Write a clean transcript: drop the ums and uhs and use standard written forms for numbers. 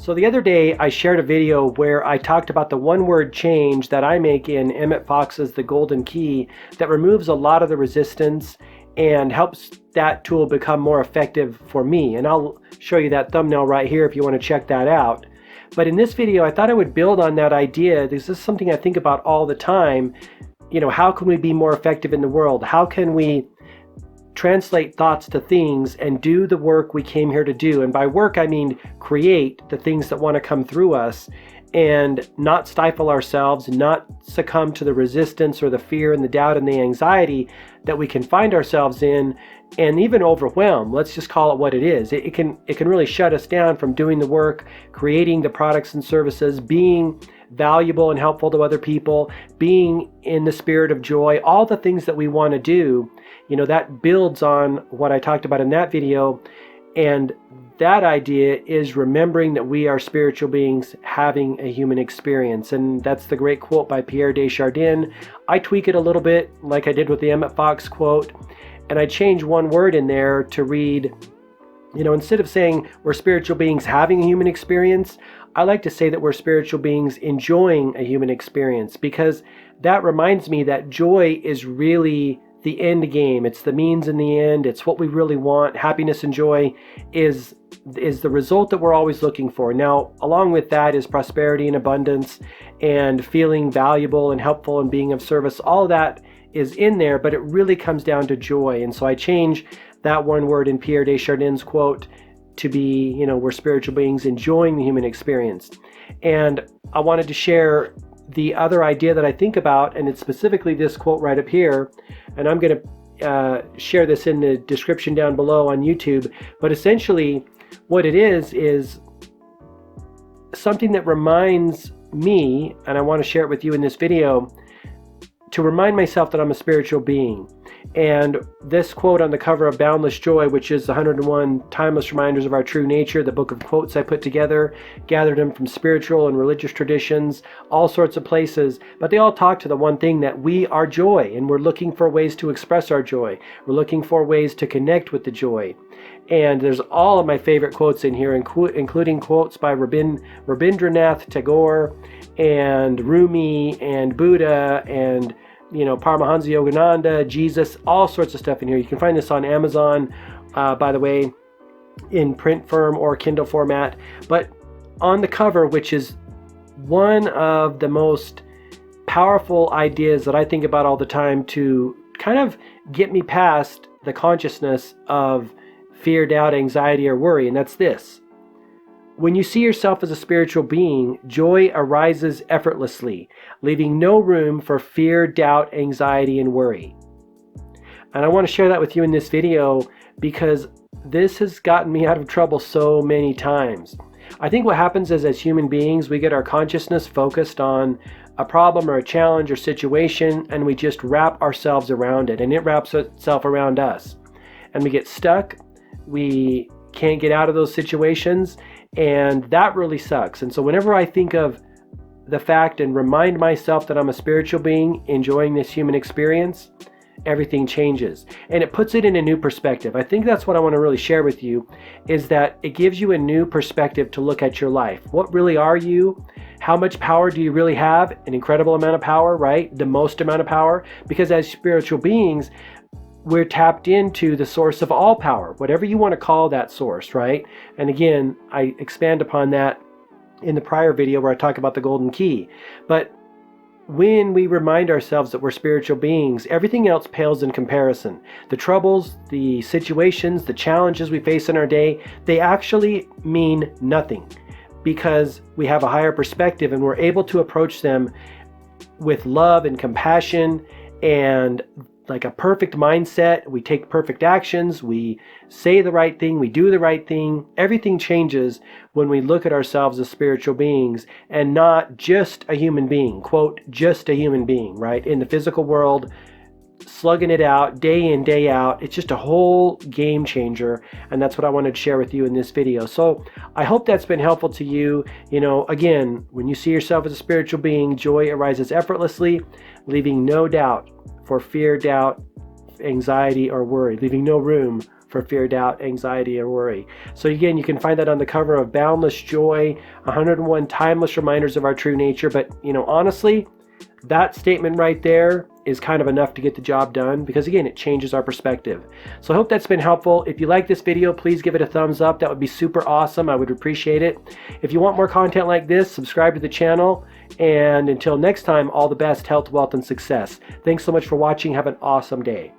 So the other day I shared a video where I talked about the one word change that I make in Emmett Fox's The Golden Key that removes a lot of the resistance and helps that tool become more effective for me. And I'll show you that thumbnail right here if you want to check that out. But in this video, I thought I would build on that idea. This is something I think about all the time. You know, how can we be more effective in the world? How can we translate thoughts to things and do the work we came here to do? And by work, I mean create the things that want to come through us and not stifle ourselves, not succumb to the resistance or the fear and the doubt and the anxiety that we can find ourselves in, and even overwhelm. Let's just call it what it is. It can really shut us down from doing the work, creating the products and services, being valuable and helpful to other people, being in the spirit of joy, all the things that we want to do. You know, that builds on what I talked about in that video. And that idea is remembering that we are spiritual beings having a human experience. And that's the great quote by Pierre Desjardins. I tweak it a little bit like I did with the Emmett Fox quote. And I change one word in there to read, you know, instead of saying we're spiritual beings having a human experience, I like to say that we're spiritual beings enjoying a human experience, because that reminds me that joy is really the end game. It's the means in the end. It's what we really want. Happiness and joy is the result that we're always looking for. Now, along with that is prosperity and abundance and feeling valuable and helpful and being of service. All of that is in there, but it really comes down to joy. And so I change that one word in Pierre Desjardins' quote to be, you know, we're spiritual beings enjoying the human experience. And I wanted to share the other idea that I think about, and it's specifically this quote right up here. And I'm going to share this in the description down below on YouTube. But essentially, what it is something that reminds me, and I want to share it with you in this video, to remind myself that I'm a spiritual being. And this quote on the cover of Boundless Joy, which is the 101 timeless reminders of our true nature, the book of quotes I put together, gathered them from spiritual and religious traditions, all sorts of places, but they all talk to the one thing, that we are joy, and we're looking for ways to express our joy. We're looking for ways to connect with the joy. And there's all of my favorite quotes in here, including quotes by Rabindranath Tagore and Rumi and Buddha and, you know, Paramahansa Yogananda, Jesus, all sorts of stuff in here. You can find this on Amazon, by the way, in print form or Kindle format. But on the cover, which is one of the most powerful ideas that I think about all the time to kind of get me past the consciousness of fear, doubt, anxiety, or worry, and that's this. When you see yourself as a spiritual being, joy arises effortlessly, leaving no room for fear, doubt, anxiety, and worry. And I want to share that with you in this video because this has gotten me out of trouble so many times. I think what happens is, as human beings, we get our consciousness focused on a problem or a challenge or situation, and we just wrap ourselves around it, and it wraps itself around us. And we get stuck. We can't get out of those situations, and that really sucks. And so whenever I think of the fact and remind myself that I'm a spiritual being enjoying this human experience, everything changes. And it puts it in a new perspective. I think that's what I want to really share with you, is that it gives you a new perspective to look at your life. What really are you? How much power do you really have? An incredible amount of power, right? The most amount of power. Because as spiritual beings, we're tapped into the source of all power, whatever you want to call that source, right? And again, I expand upon that in the prior video where I talk about the golden key. But when we remind ourselves that we're spiritual beings, everything else pales in comparison. The troubles, the situations, the challenges we face in our day, they actually mean nothing, because we have a higher perspective and we're able to approach them with love and compassion and like a perfect mindset. We take perfect actions, we say the right thing, we do the right thing. Everything changes when we look at ourselves as spiritual beings and not just a human being, quote, just a human being, right? In the physical world, slugging it out day in, day out. It's just a whole game changer. And that's what I wanted to share with you in this video. So I hope that's been helpful to you. You know, again, when you see yourself as a spiritual being, joy arises effortlessly, leaving no doubt for fear, doubt, anxiety, or worry, leaving no room for fear, doubt, anxiety, or worry. So again, you can find that on the cover of Boundless Joy, 101 timeless reminders of our true nature. But honestly, that statement right there is kind of enough to get the job done, because again, it changes our perspective. So I hope that's been helpful. If you like this video, please give it a thumbs up. That would be super awesome. I would appreciate it. If you want more content like this, subscribe to the channel. And until next time, all the best, health, wealth, and success. Thanks so much for watching. Have an awesome day.